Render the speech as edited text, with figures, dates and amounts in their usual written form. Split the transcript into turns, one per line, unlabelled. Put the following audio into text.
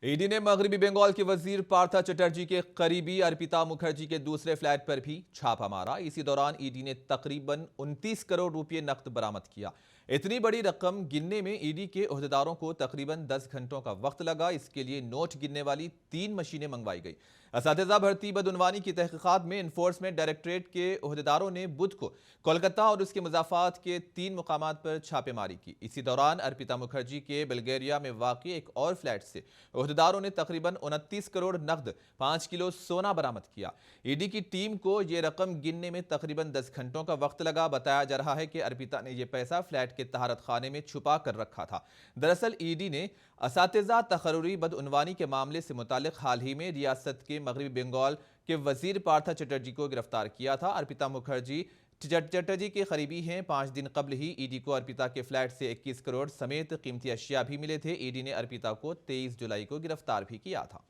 ED ने मगरबी बंगाल के वजीर पार्था चटर्जी के करीबी अर्पिता मुखर्जी के दूसरे फ्लैट पर भी छापा मारा। इसी दौरान ईडी ने तकरीबन 29 करोड़ रुपए नकद बरामद किया। इतनी बड़ी रकम गिनने में ईडी के ओहदेदारों को तकरीबन 10 घंटों का वक्त लगा। इसके लिए नोट गिनने वाली 3 मशीनें मंगवाई गई। असातिज़ा भर्ती बदउनवानी की तहकीकात में इन्फोर्समेंट डायरेक्टरेट के ओहदेदारों ने बुध को कोलकाता और उसके मुजाफात के 3 मुकामात पर छापेमारी की। इसी दौरान अर्पिता मुखर्जी के बल्गेरिया में वाक़ एक और फ्लैट से ओहदेदारों ने तकरीबन 29 करोड़ नकद 5 किलो सोना बरामद किया। ईडी की टीम को यह रकम गिनने में तकरीबन 10 घंटों का वक्त लगा। बताया जा रहा है कि अर्पिता ने यह पैसा फ्लैट के तहारत खाने में छुपा कर रखा था। दरअसल ईडी ने असातिज़ा तकर्रुरी बदउनवानी के मामले से मुतालिक हाल ही में रियासत के मगरबी बंगाल के वजीर पार्था चटर्जी को गिरफ्तार किया था। अर्पिता मुखर्जी चटर्जी के करीबी हैं। 5 दिन कबल ही ईडी को अर्पिता के फ्लैट से 21 करोड़ समेत कीमती अशिया भी मिले थे। ईडी ने अर्पिता को 23 जुलाई को गिरफ्तार भी किया था।